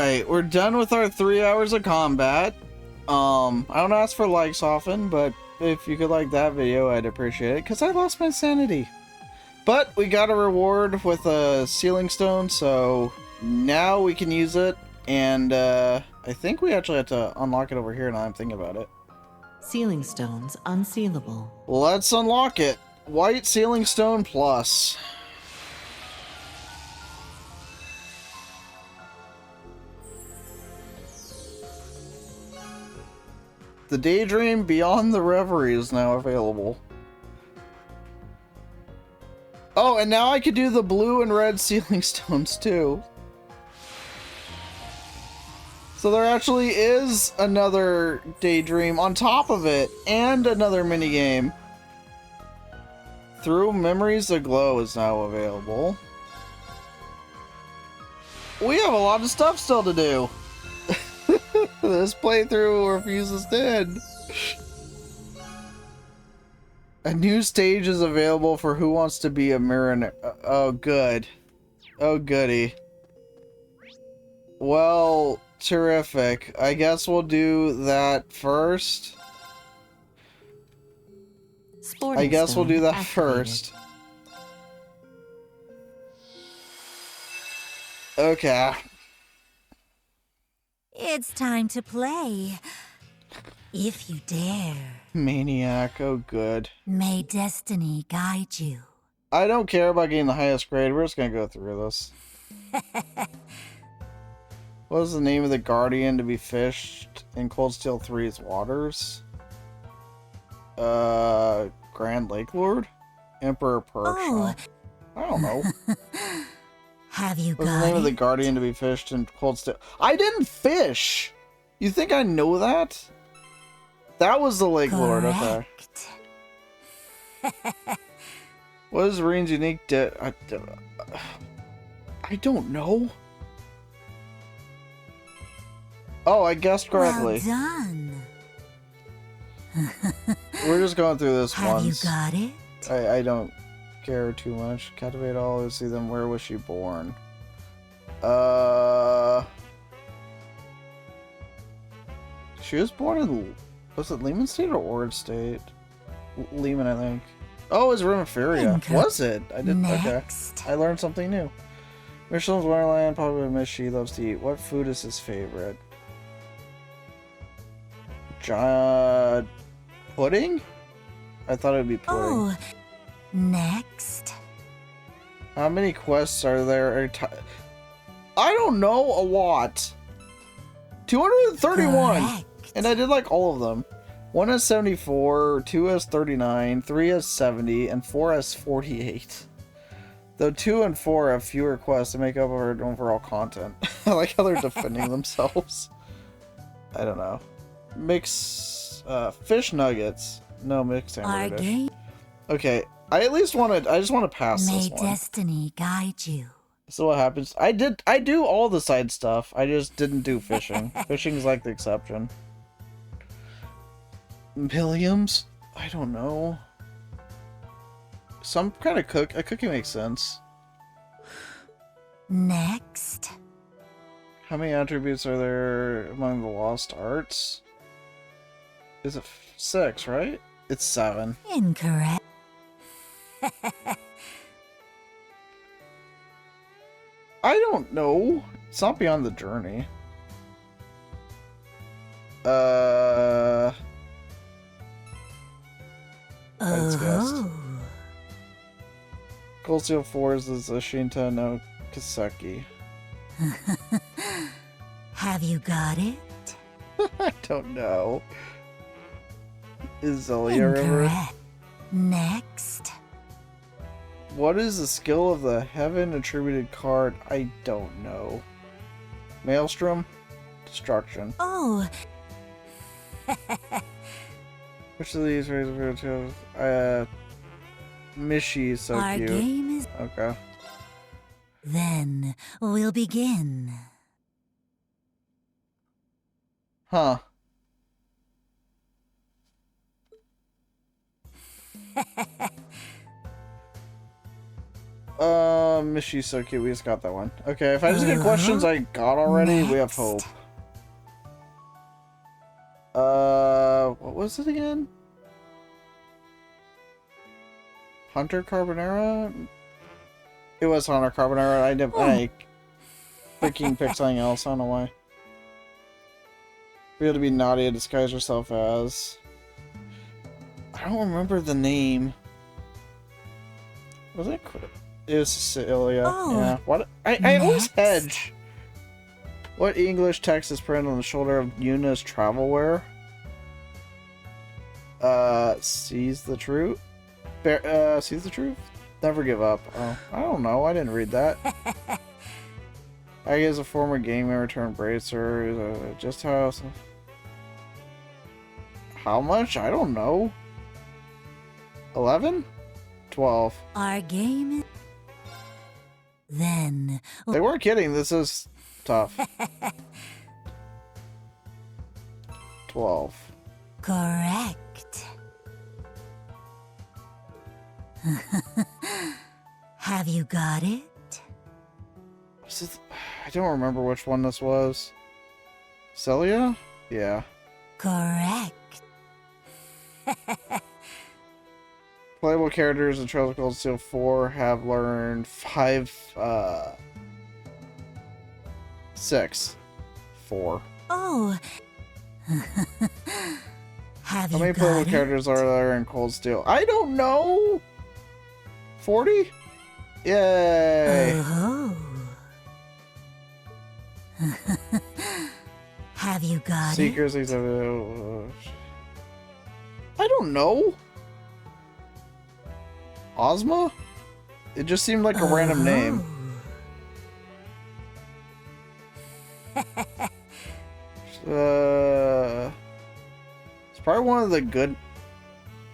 Alright, we're done with our 3 hours of combat. I don't ask for likes often, but if you could like that video, I'd appreciate it, because I lost my sanity. But we got a reward with a sealing stone, so now we can use it, and I think we actually have to unlock it over here now I'm thinking about it. Sealing stones unsealable. Let's unlock it. White sealing stone plus. The Daydream Beyond the Reverie is now available. Oh, and now I could do the blue and red sealing stones too. So there actually is another Daydream on top of it, and another minigame. Through Memories Aglow is now available. We have a lot of stuff still to do. This playthrough refuses to end. A new stage is available for Who Wants to Be a Mariner. Oh, good. Oh, goody. Well, terrific. I guess we'll do that first. I guess we'll do that first. Okay. It's time to play. If you dare. Maniac, oh good. May destiny guide you. I don't care about getting the highest grade. We're just gonna go through this. What is the name of the guardian to be fished in Cold Steel 3's waters? Grand Lake Lord? Emperor Perch. Oh. I don't know. Have you What's got the name of the it? guardian to be fished in Cold Steel? I didn't fish! You think I know that? That was the Lake Lord, okay. What is Reen's unique I don't know. Oh, I guessed correctly. Well done. We're just going through this Have once. you got it? I don't care too much. Captivate all who see them. Where was she born? She was born in... Was it Lehman State or Ord State? Lehman, I think. Oh, it was Reverie. Was it? I didn't. Next. Okay. I learned something new. Michelin's Wonderland, probably a miss she loves to eat. What food is his favorite? Pudding? I thought it would be pudding. Oh, next. How many quests are there? I don't know, a lot. 231. Correct. And I did like all of them. 1 has 74, 2 has 39, 3 has 70, and 4 has 48. Though 2 and 4 have fewer quests to make up for overall content. I like how they're defending themselves. I don't know. Mix fish nuggets. No, mixed hamburger dish. Okay, I just want to pass this one. May destiny guide you. So what happens? I do all the side stuff. I just didn't do fishing. Fishing's like the exception. Williams? I don't know. Some kind of a cookie makes sense. Next. How many attributes are there among the lost arts? Is it 6, right? It's 7. Incorrect. I don't know. It's not beyond the journey. That's guessed. Oh. Cold Steel 4's is Ashinta no Kiseki. Have you got it? I don't know. Is Zelia River? Incorrect. Next. What is the skill of the heaven attributed card? I don't know. Maelstrom? Destruction. Oh. Which of these raise Mishi is so Our cute. game is... Okay. Then we'll begin. Huh. Mishy's so cute. We just got that one. Okay, if I just get questions I got already, we have hope. What was it again? Hunter Carbonara? It was Hunter Carbonara. I freaking picked something else. I don't know why. We had to be naughty and disguise yourself as. I don't remember the name. Was it? It was Cecilia. Oh, yeah. What? I always hedge. What English text is printed on the shoulder of Yuna's travel wear? Sees the truth? Sees the truth? Never give up. Oh, I don't know. I didn't read that. I guess a former gamer returned bracer. Just how much? I don't know. 11? 12. our game is... Then... They weren't kidding. This is tough. 12. Correct. Have you got it? I don't remember which one this was. Celia? Yeah. Correct. Playable characters in Trails of Cold Steel 4 have learned 6. 4. Oh. Have How you many got playable it? characters are there in Cold Steel? I don't know! 40? Yay! Oh. Have you got Seekers, it? I don't know. Ozma? It just seemed like a random name. It's probably one of the good.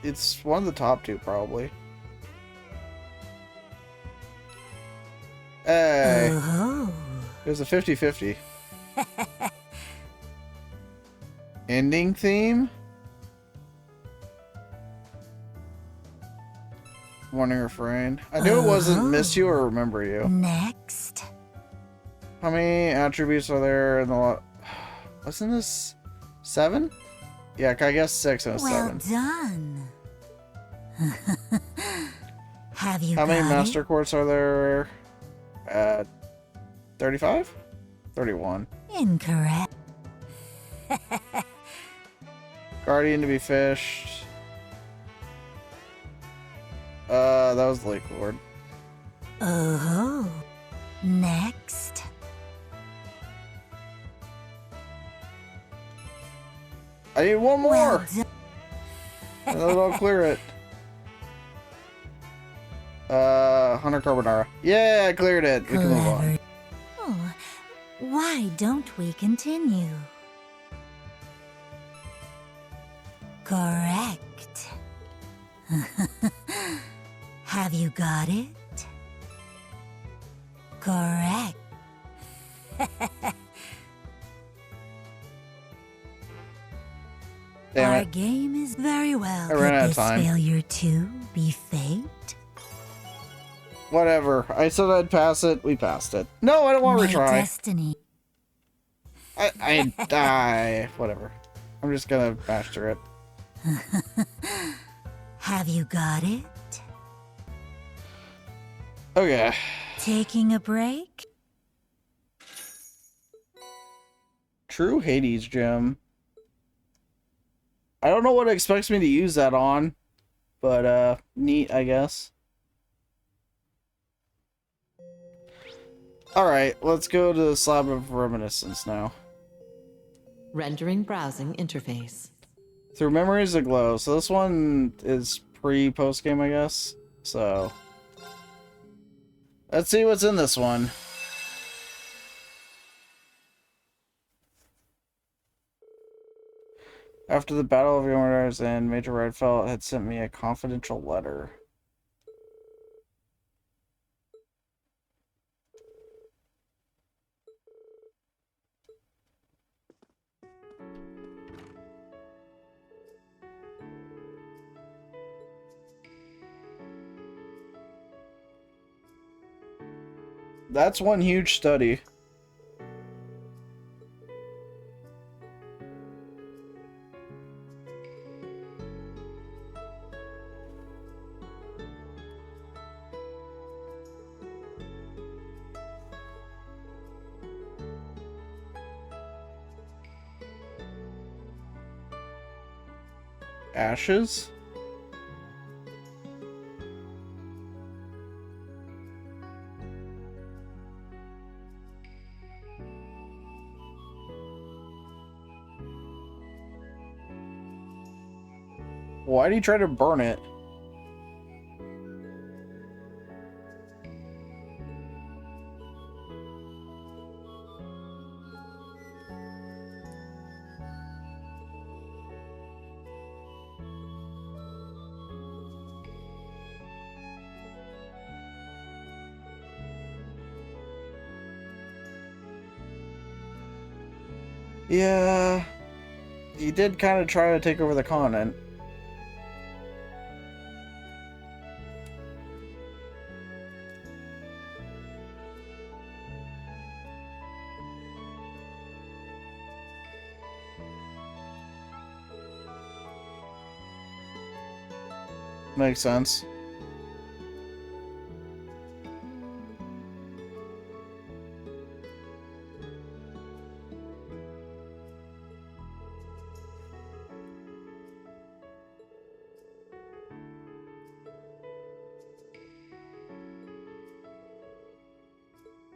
It's one of the top 2, probably. Hey, Oh. it was a 50-50. Ending theme? Morning refrain. I knew it wasn't Miss You or Remember You. Next. How many attributes are there in the lot? Wasn't this 7? Yeah, I guess 6 and a Well 7. done. Have you How many got master it? quartz are there? 35? 31. Incorrect. Guardian to be fished. That was Lake Lord. Oh. Next. I need one more! Well done. And then I'll clear it. Hunter Carbonara. Yeah, I cleared it. We can move on. Clever. Oh, why don't we continue? Correct. Have you got it? Correct. Damn Our it. game is very well. I ran out of Could this time. failure too be fate? Whatever. I said I'd pass it. We passed it. No, I don't want to My retry. destiny. Whatever. I'm just gonna bash through it. Have you got it? Okay. Taking a break? True Hades gem. I don't know what it expects me to use that on, but neat, I guess. Alright, let's go to the Slab of Reminiscence now. Rendering browsing interface. Through Memories Aglow. So this one is pre-post game, I guess. So let's see what's in this one. After the Battle of Yomard's End, Major Redfell had sent me a confidential letter. That's one huge study. Ashes? Why'd he try to burn it? Yeah, he did kind of try to take over the continent. Makes sense.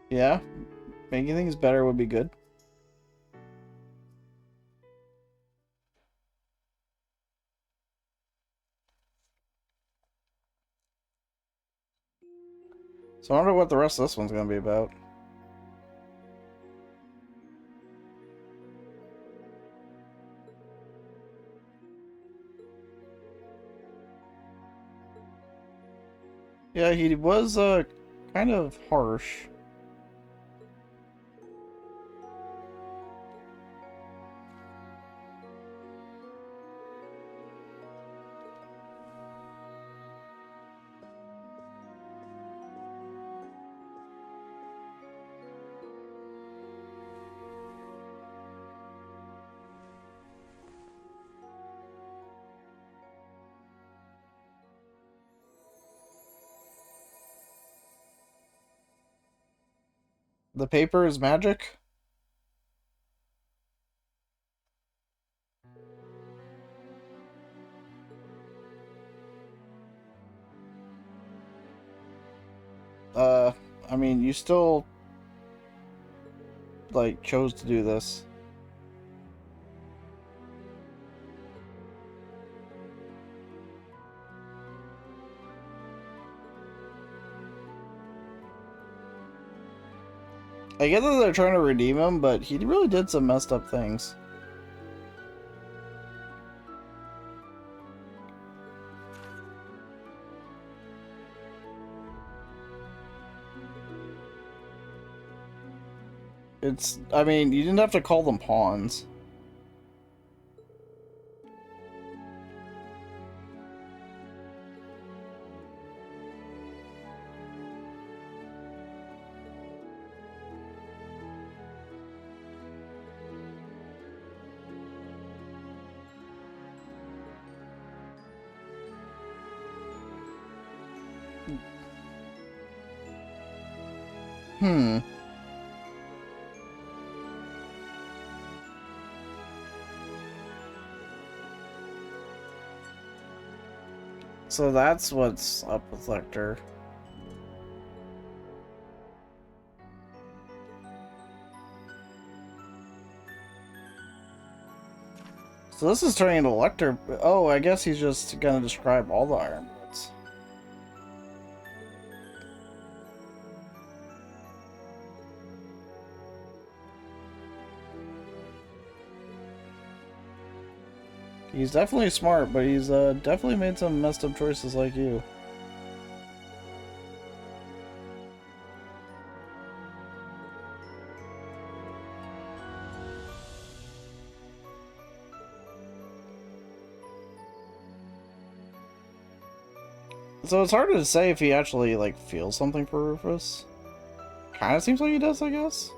Yeah, making things better would be good. So I wonder what the rest of this one's gonna be about. Yeah, he was kind of harsh. The paper is magic? Uh, I mean, you still, like, chose to do this. I get that they're trying to redeem him, but he really did some messed up things. I mean, you didn't have to call them pawns. Hmm. So that's what's up with Lecter. So this is turning into Lecter. Oh, I guess he's just gonna describe all the Iron Bloods. He's definitely smart, but he's definitely made some messed up choices like you. So it's hard to say if he actually, like, feels something for Rufus. Kind of seems like he does, I guess.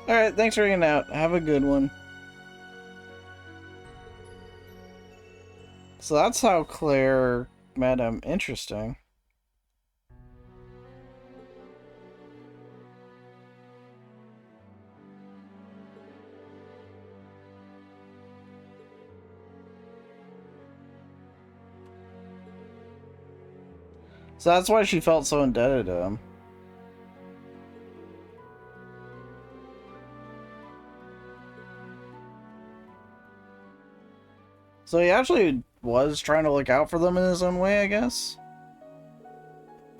Alright, thanks for hanging out. Have a good one. So that's how Claire met him. Interesting. So that's why she felt so indebted to him. So he actually was trying to look out for them in his own way, I guess.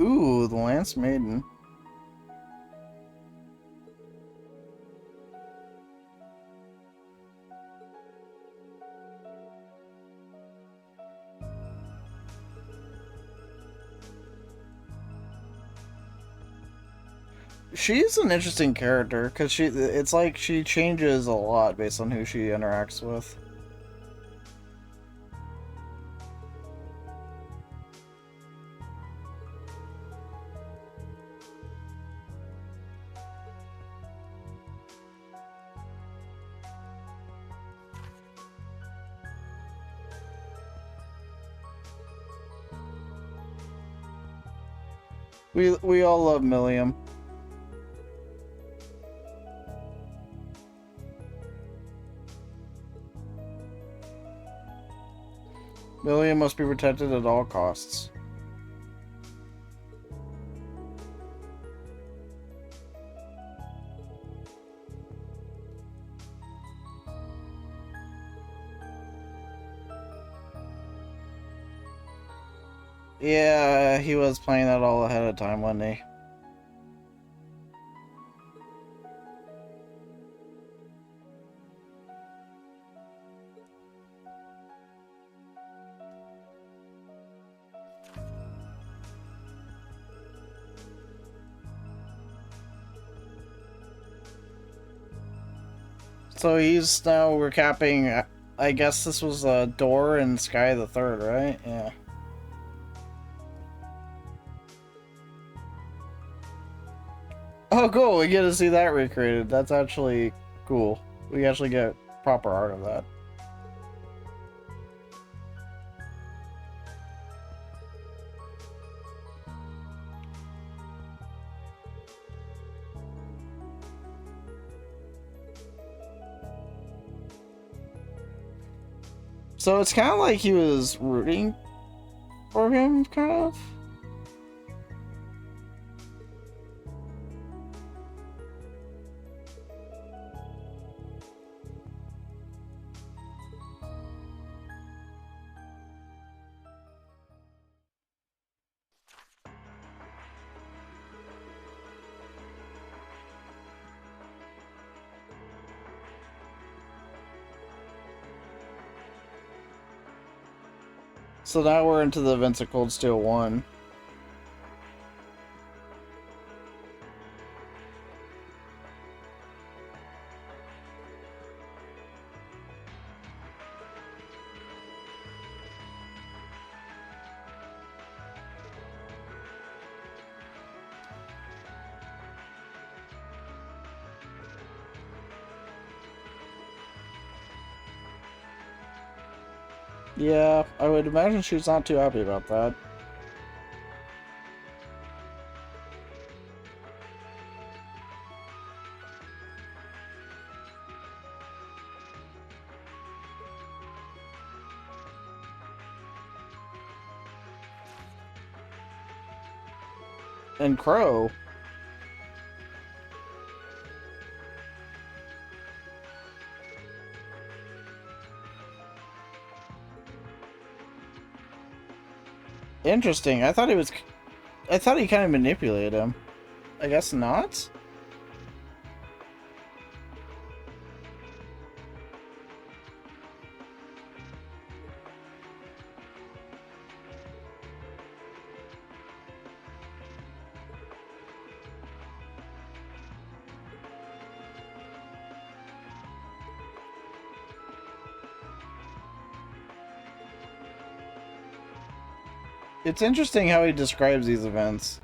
Ooh, the Lance Maiden. She's an interesting character, because it's like she changes a lot based on who she interacts with. We all love Milliam. Milliam must be protected at all costs. Yeah, he was playing that all ahead of time, wasn't he? So he's now recapping, I guess this was Door and Sky the Third, right? Yeah. Oh, cool. We get to see that recreated. That's actually cool. We actually get proper art of that. So it's kind of like he was rooting for him, kind of. So now we're into the events of Cold Steel 1. Yeah, I would imagine she's not too happy about that. And Crow. Interesting. I thought he kind of manipulated him. I guess not? It's interesting how he describes these events.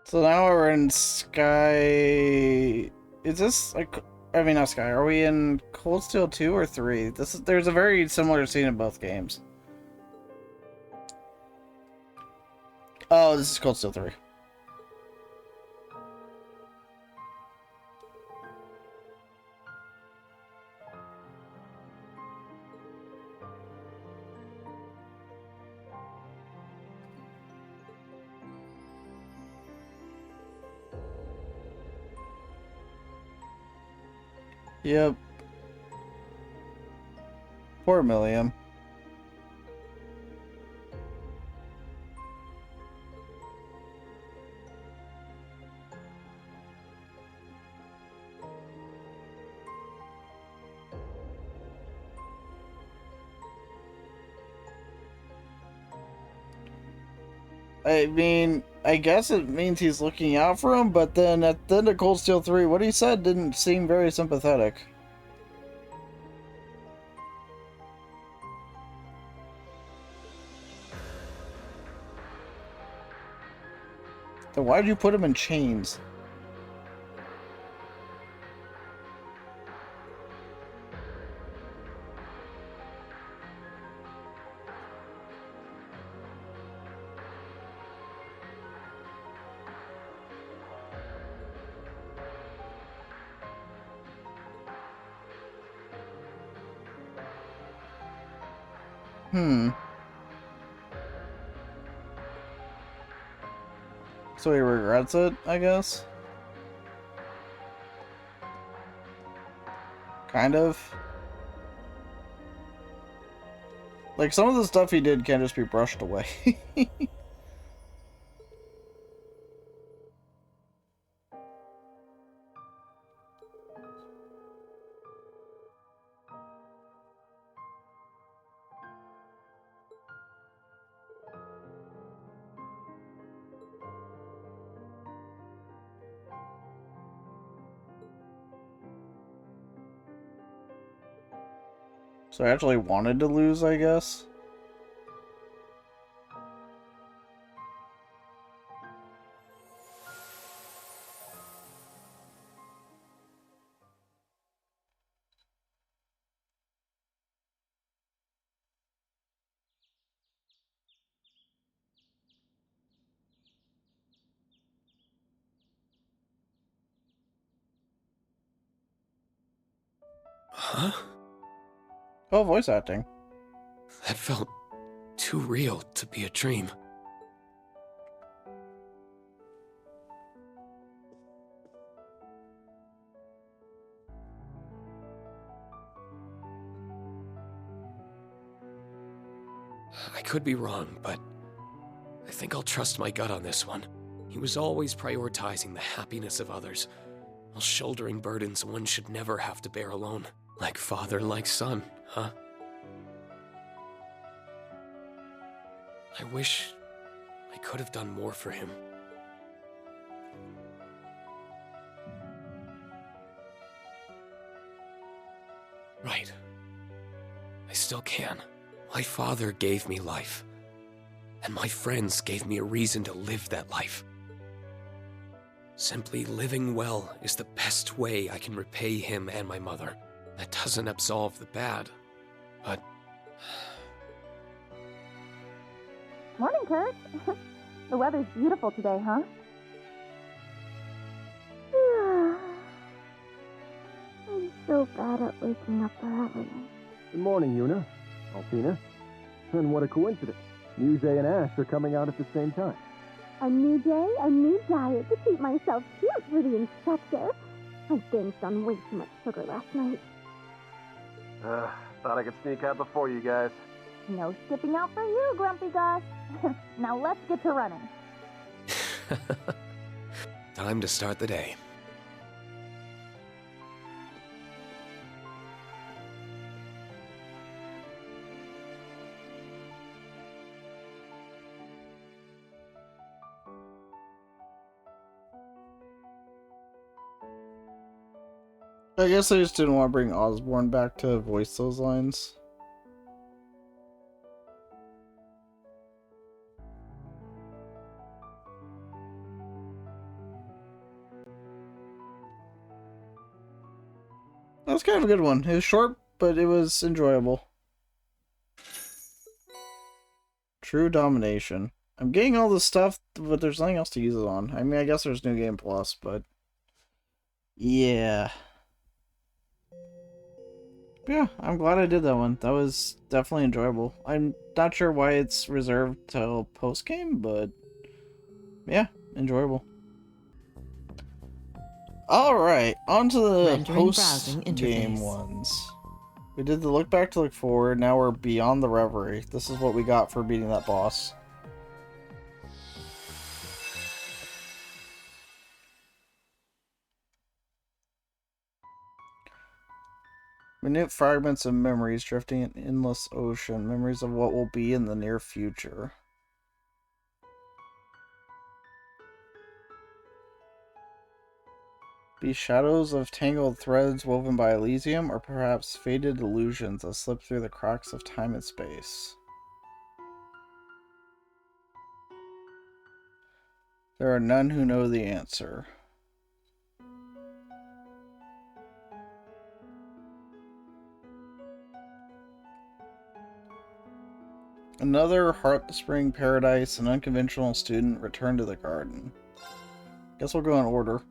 So now we're in Sky. Is this like? I mean, not Sky. Are we in Cold Steel 2 or 3? There's a very similar scene in both games. Oh, this is Cold Steel 3. Yep. Poor Milliam. I mean, I guess it means he's looking out for him, but then at the end of Cold Steel 3, what he said didn't seem very sympathetic. Then why did you put him in chains? So he regrets it, I guess? Kind of. Like, some of the stuff he did can just be brushed away. So I actually wanted to lose, I guess. Huh? Oh, voice acting. That felt too real to be a dream. I could be wrong, but I think I'll trust my gut on this one. He was always prioritizing the happiness of others, while shouldering burdens one should never have to bear alone. Like father, like son, huh? I wish I could have done more for him. Right. I still can. My father gave me life, and my friends gave me a reason to live that life. Simply living well is the best way I can repay him and my mother. That doesn't absolve the bad, but... Morning, Kurt. The weather's beautiful today, huh? I'm so bad at waking up early. Good morning, Yuna. Altina. And what a coincidence. Muse and Ash are coming out at the same time. A new day, a new diet to keep myself cute for the inspector. I binged on way too much sugar last night. Thought I could sneak out before you guys. No skipping out for you, Grumpy Gus. Now let's get to running. Time to start the day. I guess I just didn't want to bring Osborne back to voice those lines. That was kind of a good one. It was short, but it was enjoyable. True domination. I'm getting all this stuff, but there's nothing else to use it on. I mean, I guess there's New Game Plus, but... yeah. Yeah, I'm glad I did that one. That was definitely enjoyable. I'm not sure why it's reserved till post-game, but... yeah, enjoyable. Alright, on to the post-game ones. We did the look back to look forward, now we're beyond the Reverie. This is what we got for beating that boss. Minute fragments of memories drifting in endless ocean. Memories of what will be in the near future. Be shadows of tangled threads woven by Elysium, or perhaps faded illusions that slip through the cracks of time and space. There are none who know the answer. Another heart-spring paradise, an unconventional student returned to the garden. Guess we'll go in order.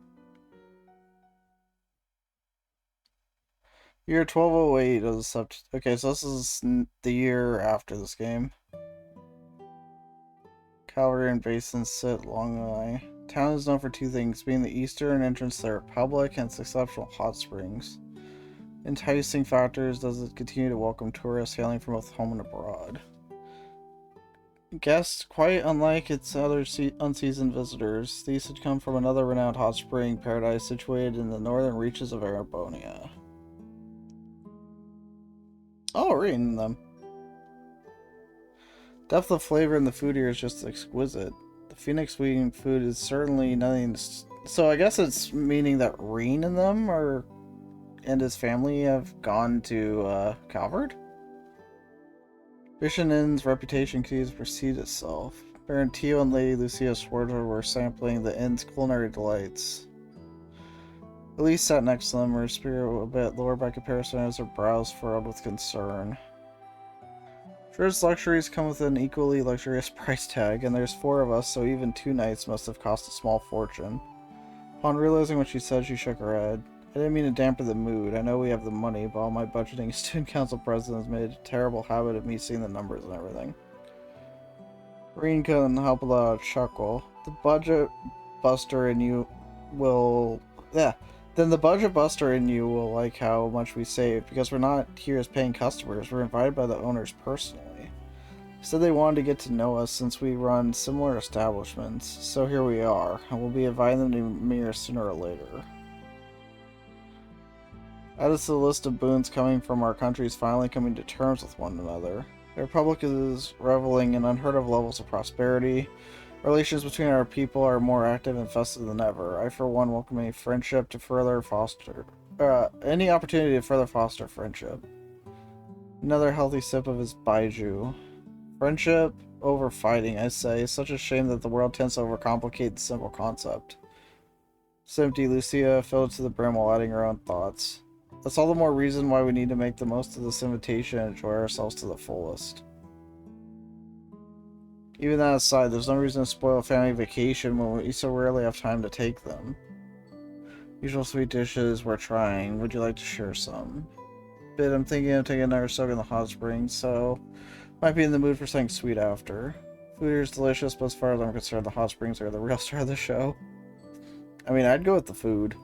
Year 1208 is subject. Okay, so this is the year after this game. Calvary and Basin sit along the line. Town is known for two things, being the eastern entrance to the Republic and its exceptional hot springs. Enticing factors does it continue to welcome tourists hailing from both home and abroad. Guests, quite unlike its other unseasoned visitors, these had come from another renowned hot spring paradise situated in the northern reaches of Arabonia. Oh, reading them. Depth of flavor in the food here is just exquisite. The Phoenix Wing food is certainly nothing. So I guess it's meaning that Reen and them and his family have gone to Calvard? Vision Inn's reputation continues to precede itself. Baron Tio and Lady Lucia Swarter were sampling the inn's culinary delights. Elise sat next to them, her spirit a bit lower by comparison as her brows furrowed with concern. Sure, its luxuries come with an equally luxurious price tag, and there's 4 of us, so even 2 nights must have cost a small fortune. Upon realizing what she said, she shook her head. I didn't mean to dampen the mood. I know we have the money, but all my budgeting student council president has made a terrible habit of me seeing the numbers and everything. Reen couldn't help without a chuckle. The budget buster in you will... yeah. Then the budget buster in you will like how much we save, because we're not here as paying customers. We're invited by the owners personally. They said they wanted to get to know us since we run similar establishments, so here we are, and we'll be inviting them to Mir sooner or later. Add us to the list of boons coming from our countries finally coming to terms with one another. The Republic is reveling in unheard of levels of prosperity. Relations between our people are more active and festive than ever. I, for one, welcome any friendship to further foster... any opportunity to further foster friendship. Another healthy sip of his Baiju. Friendship over fighting, I say. It's such a shame that the world tends to overcomplicate the simple concept. Simply, Lucia filled it to the brim while adding her own thoughts. That's all the more reason why we need to make the most of this invitation and enjoy ourselves to the fullest. Even that aside, there's no reason to spoil a family vacation when we so rarely have time to take them. Usual sweet dishes we're trying. Would you like to share some? Bit, I'm thinking of taking another soak in the hot springs, so might be in the mood for something sweet after. Food here is delicious, but as far as I'm concerned, the hot springs are the real star of the show. I mean, I'd go with the food.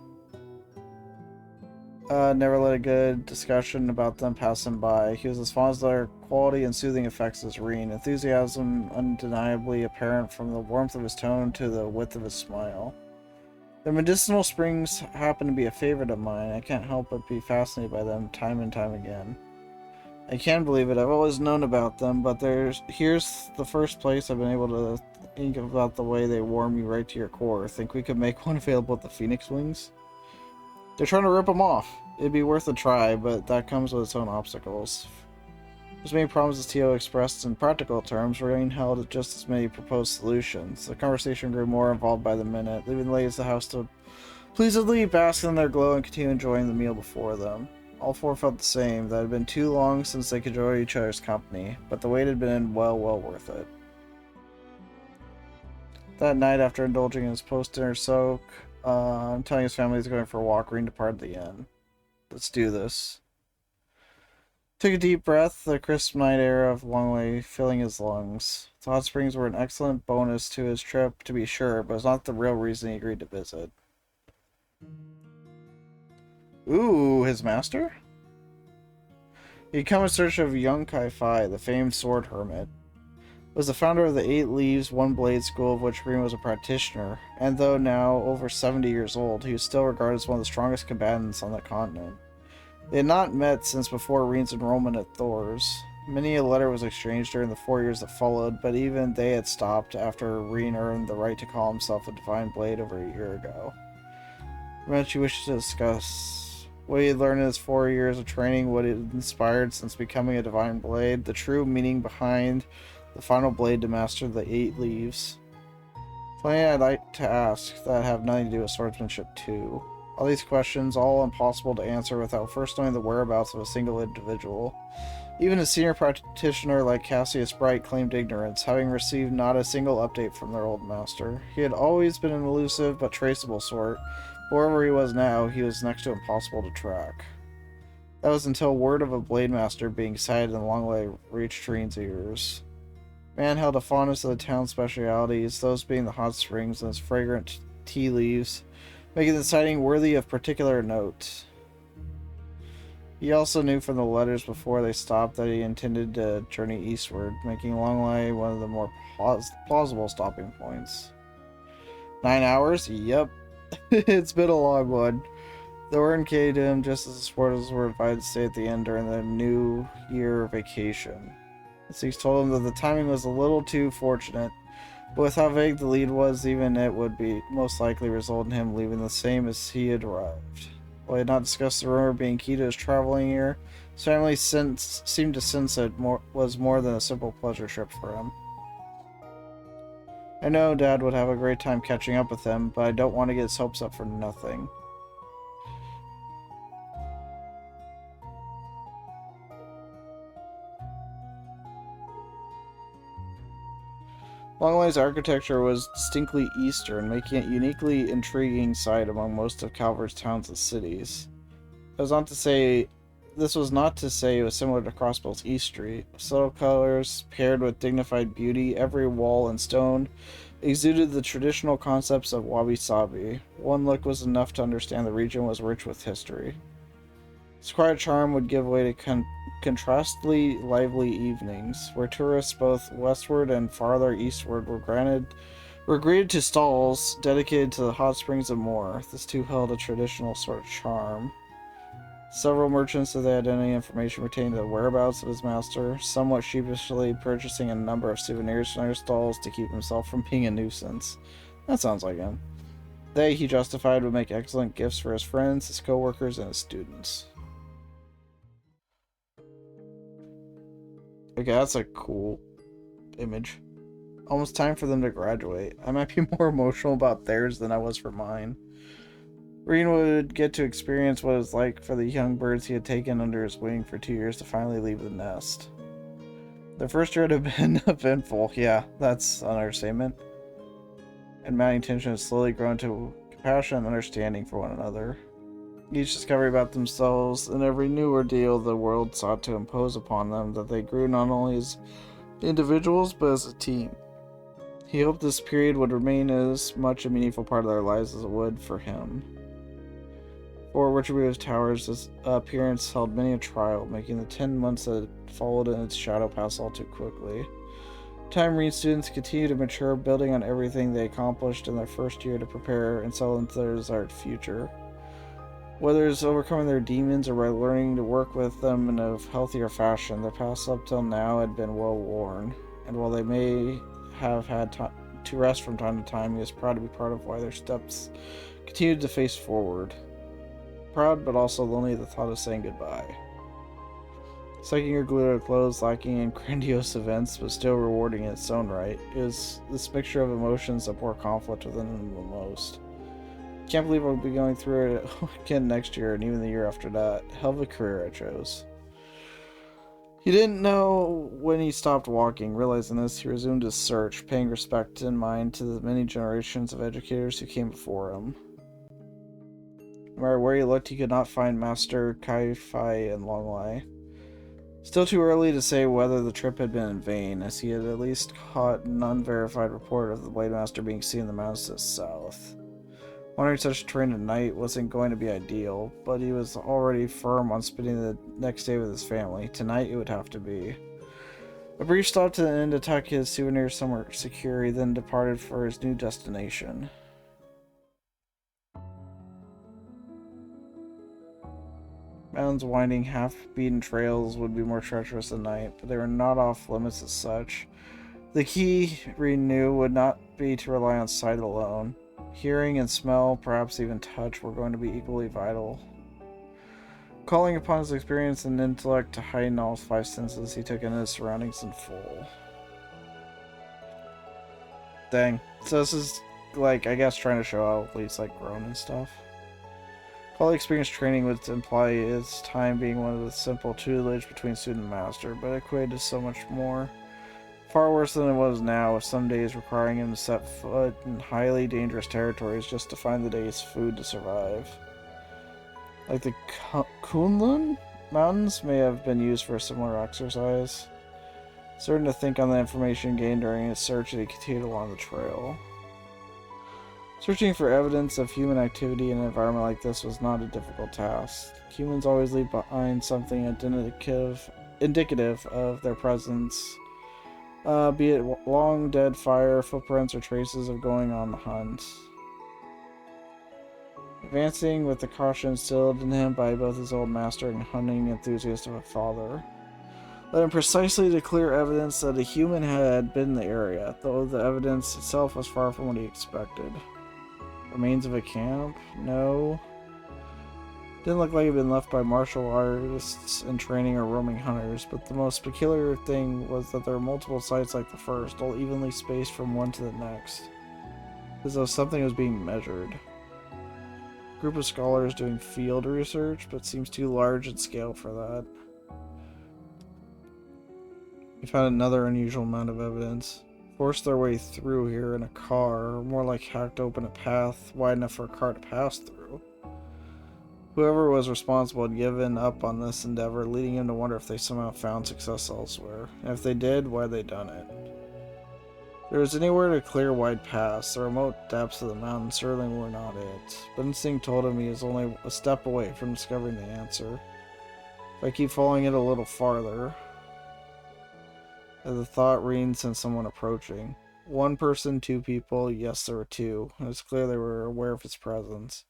Never let a good discussion about them pass him by. He was as fond of their quality and soothing effects as Reen. Enthusiasm undeniably apparent from the warmth of his tone to the width of his smile. The medicinal springs happen to be a favorite of mine. I can't help but be fascinated by them time and time again. I can't believe it. I've always known about them, but here's the first place I've been able to think about the way they warm you right to your core. Think we could make one available at the Phoenix Wings? They're trying to rip him off. It'd be worth a try, but that comes with its own obstacles. As many problems as Tio expressed in practical terms, Rain held just as many proposed solutions. The conversation grew more involved by the minute, leaving the ladies of the house to pleasedly bask in their glow and continue enjoying the meal before them. All four felt the same, that it had been too long since they could enjoy each other's company, but the wait had been well worth it. That night, after indulging in his post-dinner soak, telling his family he's going for a walk, Green departed the inn. Let's do this. Took a deep breath, the crisp night air of Longley filling his lungs. The hot springs were an excellent bonus to his trip, to be sure, but it's not the real reason he agreed to visit. Ooh, his master? He'd come in search of young Kai-Fi, the famed sword hermit. Was the founder of the 8 Leaves, 1 Blade school of which Green was a practitioner, and though now over 70 years old, he was still regarded as one of the strongest combatants on the continent. They had not met since before Reen's enrollment at Thor's. Many a letter was exchanged during the 4 years that followed, but even they had stopped after Reen earned the right to call himself a Divine Blade over a year ago. Much he wished to discuss what he had learned in his 4 years of training, what it had inspired since becoming a Divine Blade, the true meaning behind the final blade to master the 8 Leaves. Something I'd like to ask that have nothing to do with swordsmanship too. All these questions, all impossible to answer without first knowing the whereabouts of a single individual. Even a senior practitioner like Cassius Bright claimed ignorance, having received not a single update from their old master. He had always been an elusive but traceable sort, but wherever he was now, he was next to impossible to track. That was until word of a blade master being sighted in Longley reached Reen's ears. Man held a fondness of the town's specialities, those being the hot springs and its fragrant tea leaves, making the sighting worthy of particular note. He also knew from the letters before they stopped that he intended to journey eastward, making Longley one of the more plausible stopping points. 9 hours? Yep. It's been a long one. The word came to him just as the sporters were invited to stay at the inn during the New Year vacation. Six told him that the timing was a little too fortunate, but with how vague the lead was, even it would be most likely result in him leaving the same as he had arrived. While he had not discussed the rumor being key to his traveling year, his family seemed to sense it was more than a simple pleasure trip for him. I know Dad would have a great time catching up with him, but I don't want to get his hopes up for nothing. Longley's architecture was distinctly Eastern, making it a uniquely intriguing sight among most of Calvert's towns and cities. This was not to say it was similar to Crossbill's East Street. Subtle colors paired with dignified beauty, every wall and stone exuded the traditional concepts of wabi-sabi. One look was enough to understand the region was rich with history. Its quiet charm would give way to contrastedly lively evenings, where tourists both westward and farther eastward were greeted to stalls dedicated to the hot springs and more. This too held a traditional sort of charm. Several merchants that had any information pertaining to the whereabouts of his master, somewhat sheepishly purchasing a number of souvenirs from their stalls to keep himself from being a nuisance. That sounds like him. They, he justified, would make excellent gifts for his friends, his co-workers, and his students. Okay, that's a cool image. Almost time for them to graduate. I might be more emotional about theirs than I was for mine. Reen would get to experience what it was like for the young birds he had taken under his wing for 2 years to finally leave the nest. The first year had been eventful. Yeah, that's an understatement. And mounting tension had slowly grown to compassion and understanding for one another. Each discovery about themselves and every new ordeal the world sought to impose upon them, that they grew not only as individuals but as a team. He hoped this period would remain as much a meaningful part of their lives as it would for him. For Richard Towers' appearance held many a trial, making the 10 months that followed in its shadow pass all too quickly. Time Reed students continue to mature, building on everything they accomplished in their first year to prepare and settle into their desired future. Whether it's overcoming their demons or by learning to work with them in a healthier fashion, their paths up till now had been well worn, and while they may have had to rest from time to time, he is proud to be part of why their steps continued to face forward. proud but also lonely at the thought of saying goodbye. Sucking her glue to her clothes, lacking in grandiose events, but still rewarding in its own right, is this mixture of emotions that pour conflict within him the most. Can't believe I'll be going through it again next year and even the year after that. Hell of a career I chose. He didn't know when he stopped walking. Realizing this, he resumed his search, paying respect in mind to the many generations of educators who came before him. No matter where he looked, he could not find Master Kai-Fi and Longlai. Still too early to say whether the trip had been in vain, as he had at least caught an unverified report of the Blade Master being seen in the mountains to the south. Wandering such terrain at night wasn't going to be ideal, but he was already firm on spending the next day with his family. Tonight it would have to be. A brief stop to the inn to tuck his souvenirs somewhere secure, he then departed for his new destination. Mountains winding half-beaten trails would be more treacherous at night, but they were not off limits as such. The key, Reed knew, would not be to rely on sight alone. Hearing and smell, perhaps even touch, were going to be equally vital. Calling upon his experience and intellect to heighten all 5 senses, he took in his surroundings in full. Dang. So this is, like, I guess trying to show how at least, like, grown and stuff. All experience training would imply his time being one of the simple tutelage between student and master, but it equated to so much more. Far worse than it was now, with some days requiring him to set foot in highly dangerous territories just to find the day's food to survive. Like the Kunlun Mountains may have been used for a similar exercise. Certain to think on the information gained during his search that he continued along the trail. Searching for evidence of human activity in an environment like this was not a difficult task. Humans always leave behind something indicative of their presence. Be it long dead fire, footprints, or traces of going on the hunt. Advancing with the caution instilled in him by both his old master and hunting enthusiast of a father, led him precisely to clear evidence that a human had been in the area, though the evidence itself was far from what he expected. Remains of a camp? No. Didn't look like it had been left by martial artists in training or roaming hunters, but the most peculiar thing was that there were multiple sites like the first, all evenly spaced from one to the next, as though something was being measured. A group of scholars doing field research, but seems too large in scale for that. We found another unusual amount of evidence. Forced their way through here in a car, or more like hacked open a path wide enough for a car to pass through. Whoever was responsible had given up on this endeavor, leading him to wonder if they somehow found success elsewhere, and if they did, why they'd done it. If there was anywhere to clear wide paths, the remote depths of the mountain certainly were not it, but instinct told him he was only a step away from discovering the answer. If I keep following it a little farther... The thought reined sensed someone approaching. One person, 2 people, yes there were 2, and it's clear they were aware of his presence.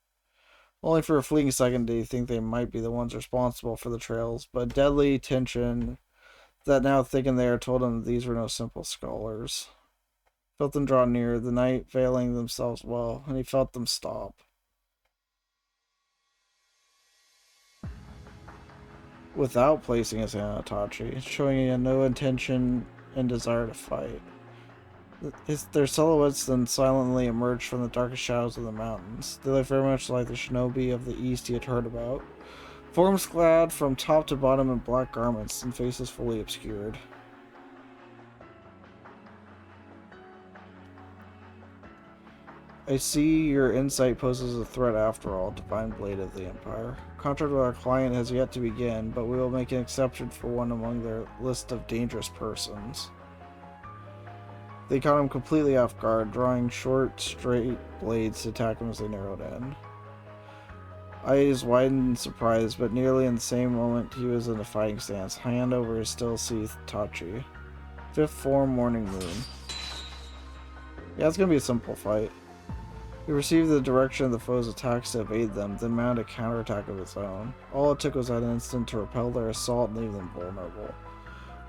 Only for a fleeting second did he think they might be the ones responsible for the trails, but deadly tension that now thick in the air told him that these were no simple scholars. Felt them draw near, the night veiling themselves well, and he felt them stop. Without placing his hand on Itachi, showing he had no intention and desire to fight. Their silhouettes then silently emerged from the darkest shadows of the mountains. They looked very much like the shinobi of the east he had heard about. Forms clad from top to bottom in black garments and faces fully obscured. I see your insight poses a threat after all, Divine Blade of the Empire. Contract with our client has yet to begin, but we will make an exception for one among their list of dangerous persons. They caught him completely off guard, drawing short, straight blades to attack him as they narrowed in. Eyes widened in surprise, but nearly in the same moment he was in a fighting stance, hand over his still-seathed Tachi. 5th form, Morning Moon. Yeah, it's gonna be a simple fight. He received the direction of the foe's attacks to evade them, then mounted a counterattack of his own. All it took was that instant to repel their assault and leave them vulnerable.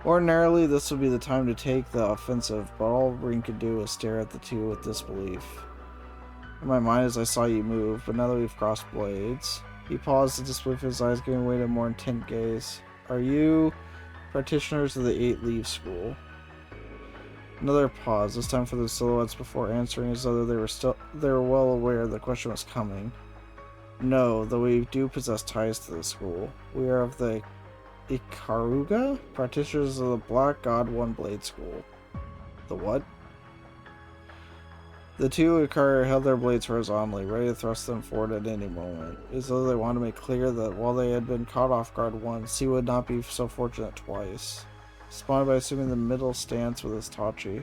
Ordinarily, this would be the time to take the offensive, but all Rin could do was stare at the two with disbelief. In my mind as I saw you move, but now that we've crossed blades... He paused, the disbelief in his eyes giving way to a more intent gaze. Are you practitioners of the Eight Leaves School? Another pause, this time for the silhouettes before answering, as though they were well aware the question was coming. No, though we do possess ties to the school. We are of the Ikaruga, practitioners of the Black God One Blade School. The what? The two Ikaru held their blades horizontally, ready to thrust them forward at any moment, as though they wanted to make clear that while they had been caught off guard once, he would not be so fortunate twice. Responded by assuming the middle stance with his Tachi,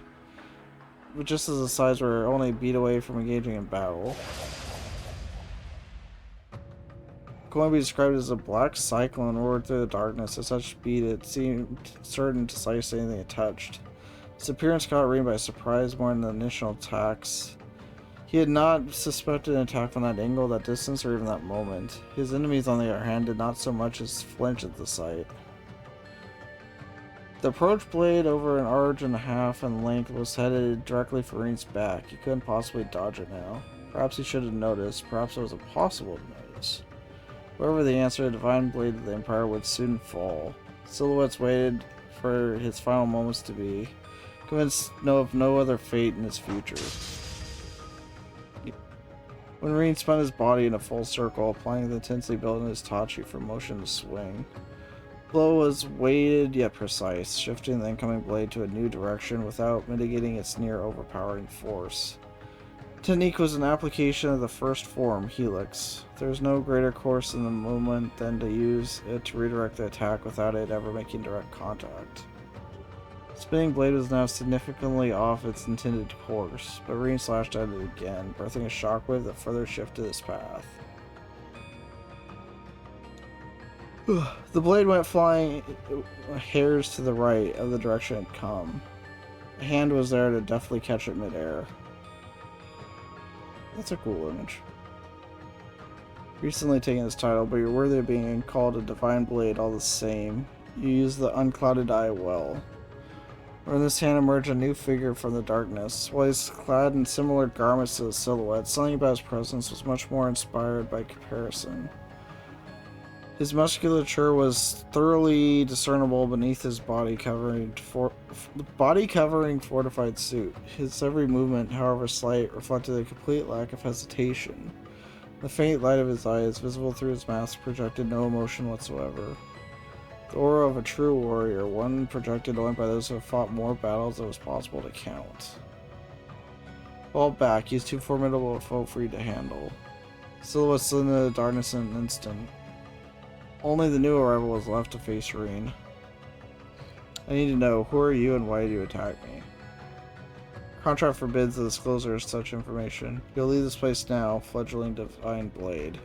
but just as the sides were only a beat away from engaging in battle. Going to be described as a black cyclone roared through the darkness at such speed it seemed certain to slice anything it touched. His appearance caught Rean by surprise more than the initial attacks. He had not suspected an attack from that angle, that distance, or even that moment. His enemies, on the other hand, did not so much as flinch at the sight. The approach blade, over an arch and a half in length, was headed directly for Rean's back. He couldn't possibly dodge it now. Perhaps he should have noticed. Perhaps it was impossible to notice. Whatever the answer, the divine blade of the Empire would soon fall. Silhouettes waited for his final moments to be convinced of no other fate in his future. When Rean spun his body in a full circle, applying the intensely built in his Tachi for motion to swing. The blow was weighted yet precise, shifting the incoming blade to a new direction without mitigating its near overpowering force. Technique was an application of the first form, Helix. There is no greater course in the movement than to use it to redirect the attack without it ever making direct contact. The spinning blade was now significantly off its intended course, but Rean slashed at it again, birthing a shockwave that further shifted its path. The blade went flying hairs to the right of the direction it had come. A hand was there to deftly catch it midair. That's a cool image. Recently taken this title, but you're worthy of being called a divine blade all the same. You use the unclouded eye well. From this hand emerged a new figure from the darkness. While he's clad in similar garments to the silhouette, something about his presence was much more inspired by comparison. His musculature was thoroughly discernible beneath his body covering fortified suit. His every movement, however slight, reflected a complete lack of hesitation. The faint light of his eyes, visible through his mask, projected no emotion whatsoever. The aura of a true warrior, one projected only by those who have fought more battles than it was possible to count. Fall back, he is too formidable a foe for you to handle. Silhouette slid into the darkness in an instant. Only the new arrival was left to face Rean. I need to know, who are you and why do you attack me? Contract forbids the disclosure of such information. You'll leave this place now, fledgling divine blade.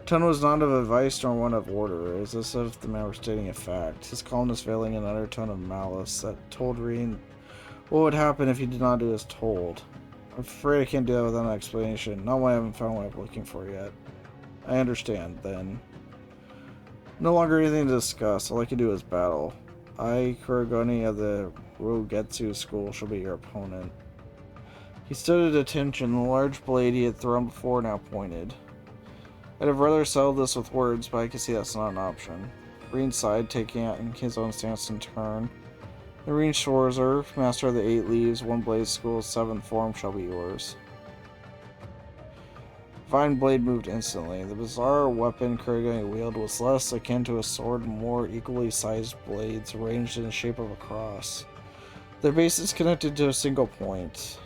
Tone was not of advice nor one of order, as if the man were stating a fact, his calmness veiling an undertone of malice that told Rean what would happen if he did not do as told. I'm afraid I can't do that without an explanation, not when I haven't found what I'm looking for yet. I understand, then. No longer anything to discuss, all I can do is battle. I, Kurogoni of the Rogetsu school, shall be your opponent. He stood at attention, the large blade he had thrown before now pointed. I'd have rather settled this with words, but I can see that's not an option. Rean sighed, taking out in his own stance in turn. The Rean Schwarzer, master of the Eight Leaves, One Blade School's 7th form, shall be yours. Divine Blade moved instantly. The bizarre weapon Kurogane wielded was less akin to a sword and more equally sized blades arranged in the shape of a cross. Their bases connected to a single point.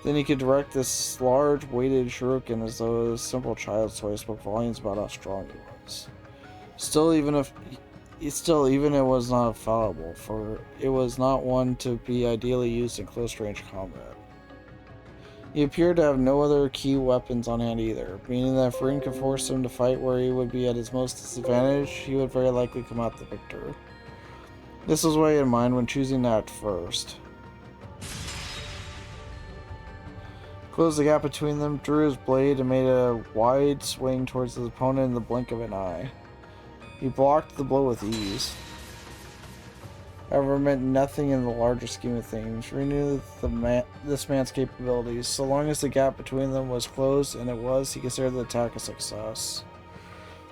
Then he could direct this large, weighted shuriken as though a simple child's toy, spoke volumes about how strong he was. Still, even it was not infallible, for it was not one to be ideally used in close-range combat. He appeared to have no other key weapons on hand either, meaning that if Rean could force him to fight where he would be at his most disadvantage, he would very likely come out the victor. This was what he had in mind when choosing to act first. Closed the gap between them, drew his blade, and made a wide swing towards his opponent in the blink of an eye. He blocked the blow with ease. however, meant nothing in the larger scheme of things. Rin knew this man's capabilities. So long as the gap between them was closed, and it was, he considered the attack a success.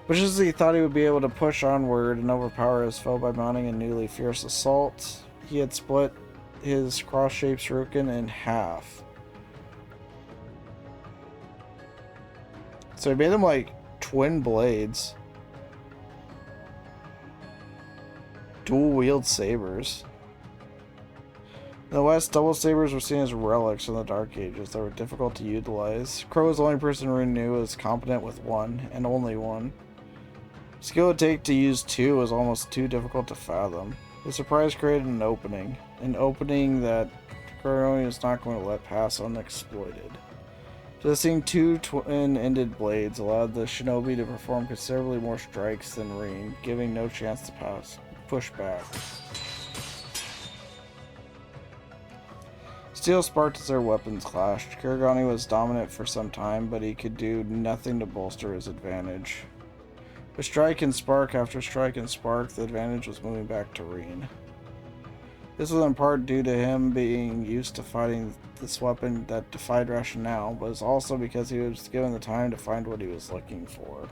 But just as he thought he would be able to push onward and overpower his foe by mounting a newly fierce assault, he had split his cross-shaped shuriken in half. So he made them like twin blades. Dual-wield sabers. In the West, double sabers were seen as relics from the Dark Ages that were difficult to utilize. Crow was the only person Rin knew was competent with one, and only one. Skill it would take to use two was almost too difficult to fathom. The surprise created an opening that Kurogane was not going to let pass unexploited. Possessing two twin-ended blades allowed the shinobi to perform considerably more strikes than Rin, giving no chance to push back. Steel sparked as their weapons clashed. Kurogane was dominant for some time, but he could do nothing to bolster his advantage. With strike and spark after strike and spark, the advantage was moving back to Rin. This was in part due to him being used to fighting this weapon that defied rationale, but it was also because he was given the time to find what he was looking for.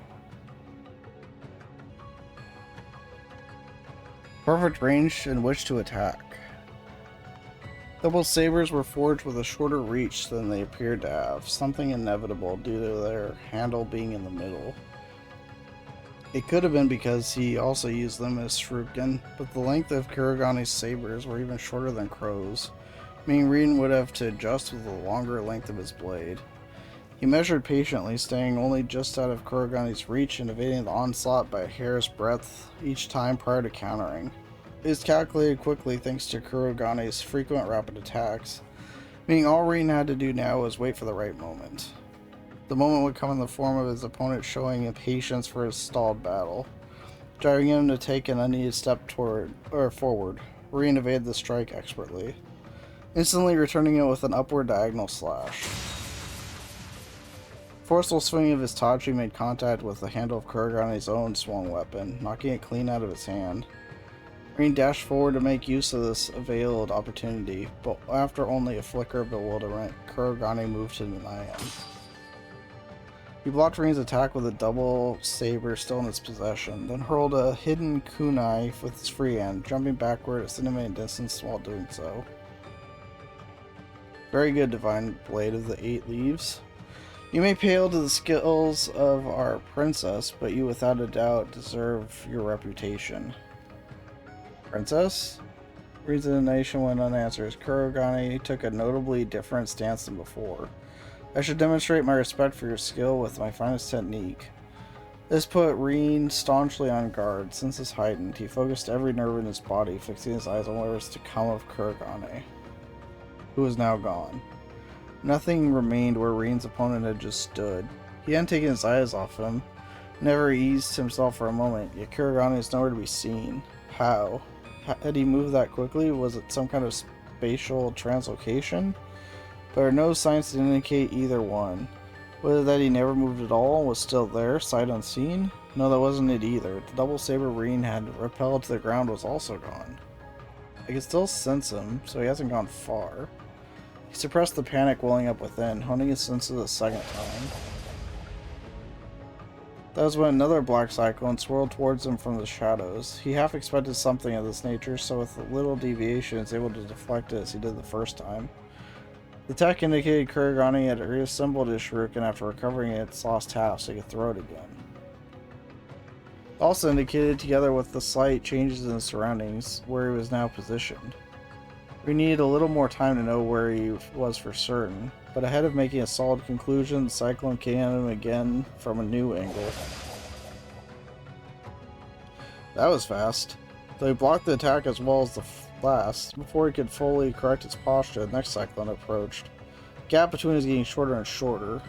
Perfect range in which to attack. Double sabers were forged with a shorter reach than they appeared to have, something inevitable due to their handle being in the middle. It could have been because he also used them as shuriken, but the length of Kurogane's sabers were even shorter than Crow's, meaning Rin would have to adjust with the longer length of his blade. He measured patiently, staying only just out of Kurogane's reach and evading the onslaught by a hair's breadth each time prior to countering. It was calculated quickly thanks to Kurogane's frequent rapid attacks, meaning all Rin had to do now was wait for the right moment. The moment would come in the form of his opponent showing impatience for his stalled battle, driving him to take an unneeded step forward. Rin evaded the strike expertly, instantly returning it with an upward diagonal slash. Forceful swing of his Tachi made contact with the handle of Kurogane's own swung weapon, knocking it clean out of his hand. Rin dashed forward to make use of this availed opportunity, but after only a flicker of bewilderment, Kurogane moved to deny him. He blocked Rin's attack with a double saber still in its possession, then hurled a hidden kunai with his free hand, jumping backward a centimeter distance while doing so. Very good, Divine Blade of the Eight Leaves. You may pale to the skills of our princess, but you without a doubt deserve your reputation. Princess? Rin's indignation went unanswered as Kurogane took a notably different stance than before. I should demonstrate my respect for your skill with my finest technique. This put Rin staunchly on guard. Senses heightened. He focused every nerve in his body, fixing his eyes on what was to come of Kurogane, who was now gone. Nothing remained where Rin's opponent had just stood. He hadn't taken his eyes off him, never eased himself for a moment, yet Kurogane is nowhere to be seen. How? Had he moved that quickly? Was it some kind of spatial translocation? There are no signs to indicate either one. Whether that he never moved at all and was still there, sight unseen? No, that wasn't it either. The double saber Rin had repelled to the ground was also gone. I can still sense him, so he hasn't gone far. He suppressed the panic welling up within, honing his senses a second time. That was when another black cyclone swirled towards him from the shadows. He half expected something of this nature, so with a little deviation, he was able to deflect it as he did the first time. The tech indicated Kurogane had reassembled his shuriken after recovering its lost half so he could throw it again. It also indicated, together with the slight changes in his surroundings, where he was now positioned. We needed a little more time to know where he was for certain, but ahead of making a solid conclusion, the cyclone came at him again from a new angle. That was fast. Though he blocked the attack as well as the last, before he could fully correct his posture, the next cyclone approached. The gap between is getting shorter and shorter.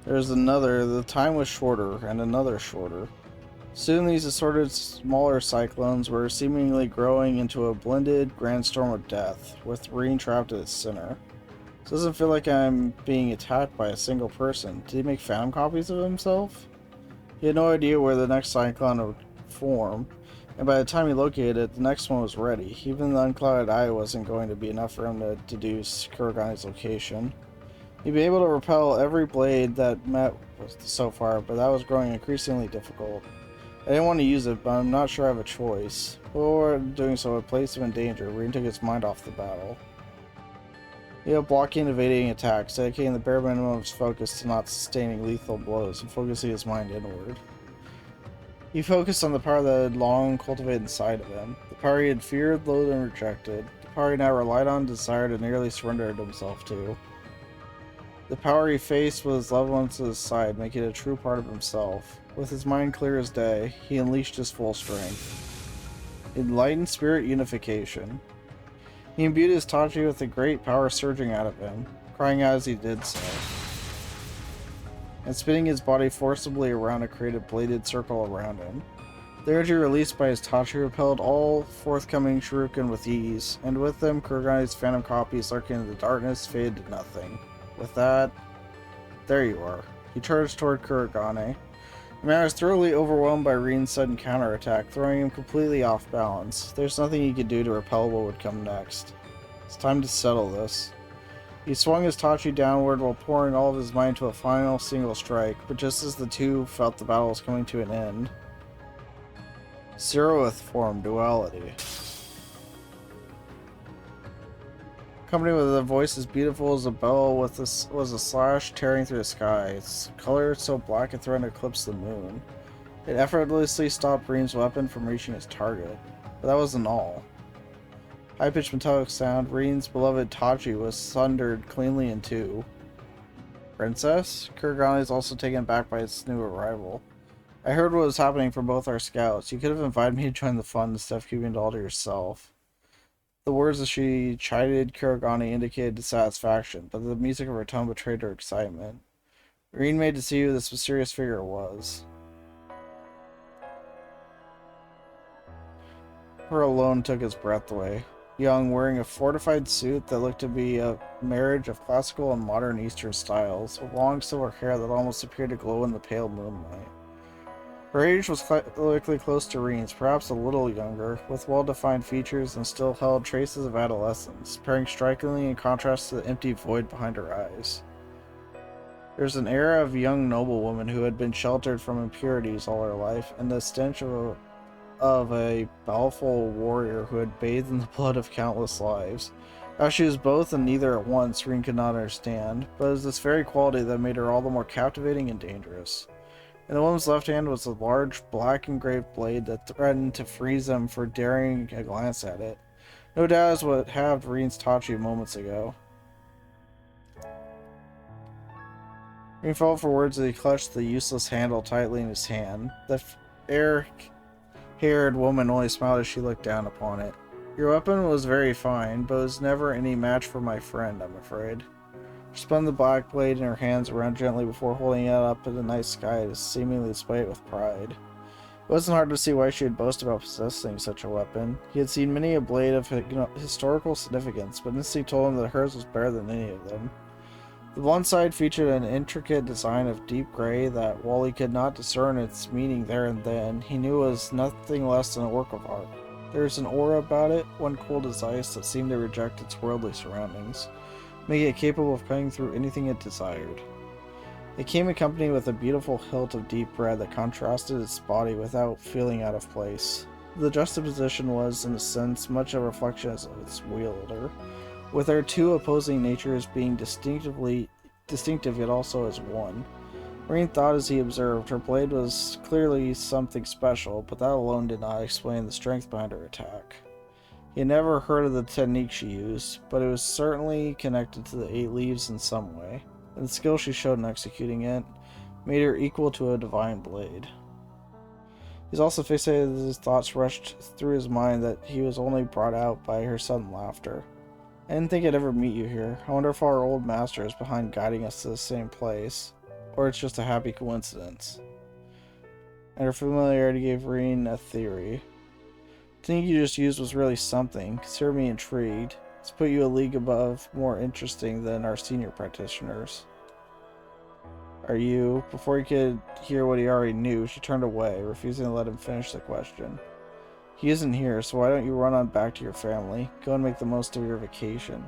There's another. The time was shorter, and another shorter. Soon these assorted smaller cyclones were seemingly growing into a blended grand storm of death, with Rin trapped at its center. It doesn't feel like I'm being attacked by a single person. Did he make phantom copies of himself? He had no idea where the next cyclone would form, and by the time he located it, the next one was ready. Even the unclouded eye wasn't going to be enough for him to deduce Kurgani's location. He'd be able to repel every blade that met so far, but that was growing increasingly difficult. I didn't want to use it, but I'm not sure I have a choice. Before doing so would place him in danger. Reen took his mind off the battle. He had blocking and evading attacks, dedicating the bare minimum of his focus to not sustaining lethal blows and focusing his mind inward. He focused on the power that had long cultivated inside of him, the power he had feared, loathed, and rejected, the power he now relied on, desired, and nearly surrendered himself to. The power he faced with his loved ones to his side, making it a true part of himself. With his mind clear as day, he unleashed his full strength. Enlightened spirit unification. He imbued his Tachi with a great power surging out of him, crying out as he did so, and spinning his body forcibly around a created bladed circle around him. The energy released by his Tachi repelled all forthcoming shuriken with ease, and with them Kurgani's phantom copies lurking in the darkness faded to nothing. With that, there you are. He charged toward Kuragane. The man was thoroughly overwhelmed by Reen's sudden counterattack, throwing him completely off balance. There's nothing he could do to repel what would come next. It's time to settle this. He swung his Tachi downward while pouring all of his might into a final single strike, but just as the two felt the battle was coming to an end, Zeroth formed duality. Accompanied with a voice as beautiful as a bell was a slash tearing through the sky. Its color so black it threatened to eclipse the moon. It effortlessly stopped Reen's weapon from reaching its target. But that wasn't all. High-pitched metallic sound, Reen's beloved Tachi was sundered cleanly in two. Princess? Kuragane is also taken back by its new arrival. I heard what was happening from both our scouts. You could have invited me to join the fun instead of keeping it all to yourself. The words as she chided Kuragane indicated dissatisfaction, but the music of her tone betrayed her excitement. Reen made to see who this mysterious figure was. Her alone took his breath away. Young, wearing a fortified suit that looked to be a marriage of classical and modern Eastern styles, with long silver hair that almost appeared to glow in the pale moonlight. Her age was likely close to Reen's, perhaps a little younger, with well-defined features and still held traces of adolescence, pairing strikingly in contrast to the empty void behind her eyes. There was an air of young noblewoman who had been sheltered from impurities all her life, and the stench of a baleful warrior who had bathed in the blood of countless lives. How she was both and neither at once, Reen could not understand, but it was this very quality that made her all the more captivating and dangerous. In the woman's left hand was a large, black engraved blade that threatened to freeze them for daring a glance at it. No doubt is what halved Reen's Tachi moments ago. Reen felt for words as he clutched the useless handle tightly in his hand. The fair-haired woman only smiled as she looked down upon it. Your weapon was very fine, but it was never any match for my friend, I'm afraid. She spun the black blade in her hands around gently before holding it up in the night sky to seemingly display it with pride. It wasn't hard to see why she would boast about possessing such a weapon. He had seen many a blade of historical significance, but instinct told him that hers was better than any of them. The blunt side featured an intricate design of deep gray that, while he could not discern its meaning there and then, he knew was nothing less than a work of art. There was an aura about it, one cold as ice, that seemed to reject its worldly surroundings, making it capable of cutting through anything it desired. It came accompanied with a beautiful hilt of deep red that contrasted its body without feeling out of place. The juxtaposition was, in a sense, much a reflection of its wielder, with their two opposing natures being distinctive yet also as one. Reen thought as he observed, her blade was clearly something special, but that alone did not explain the strength behind her attack. He had never heard of the technique she used, but it was certainly connected to the 8 leaves in some way, and the skill she showed in executing it made her equal to a divine blade. He was also fixated as his thoughts rushed through his mind that he was only brought out by her sudden laughter. I didn't think I'd ever meet you here. I wonder if our old master is behind guiding us to the same place, or it's just a happy coincidence. And her familiarity gave Reen a theory. The thing you just used was really something. Consider me intrigued. Let's put you a league above, more interesting than our senior practitioners. Are you? Before he could hear what he already knew, she turned away, refusing to let him finish the question. He isn't here, so why don't you run on back to your family? Go and make the most of your vacation.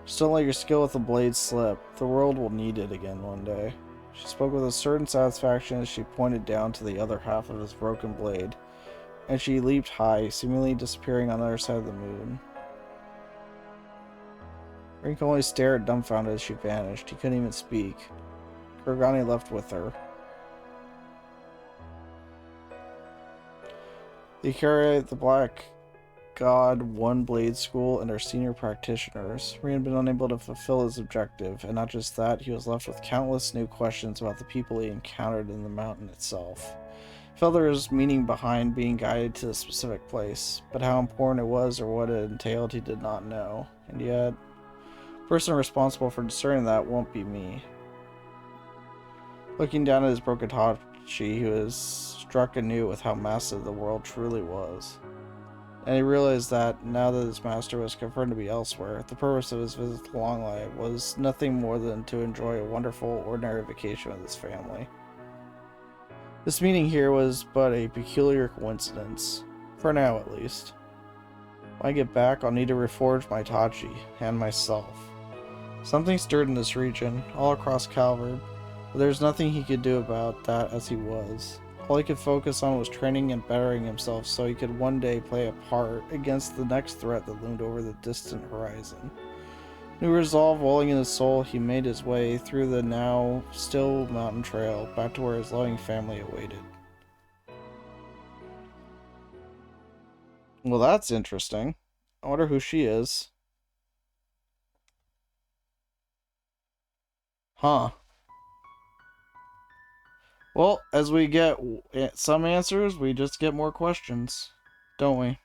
Just don't let your skill with the blade slip. The world will need it again one day. She spoke with a certain satisfaction as she pointed down to the other half of his broken blade, and she leaped high, seemingly disappearing on the other side of the moon. Ring could only stare dumbfounded as she vanished. He couldn't even speak. Kurgani left with her. The Ikari, the Black God, One Blade School, and our senior practitioners. Ring had been unable to fulfill his objective, and not just that, he was left with countless new questions about the people he encountered in the mountain itself. He felt there was meaning behind being guided to a specific place, but how important it was or what it entailed he did not know. And yet, the person responsible for discerning that won't be me. Looking down at his broken Tachi, he was struck anew with how massive the world truly was. And he realized that, now that his master was confirmed to be elsewhere, the purpose of his visit to Longlight was nothing more than to enjoy a wonderful, ordinary vacation with his family. This meeting here was but a peculiar coincidence. For now, at least. When I get back, I'll need to reforge my Tachi, and myself. Something stirred in this region, all across Calvard, but there's nothing he could do about that as he was. All he could focus on was training and bettering himself so he could one day play a part against the next threat that loomed over the distant horizon. New resolve welling in his soul, he made his way through the now still mountain trail back to where his loving family awaited. Well, that's interesting. I wonder who she is. Huh. Well, as we get some answers, we just get more questions, don't we?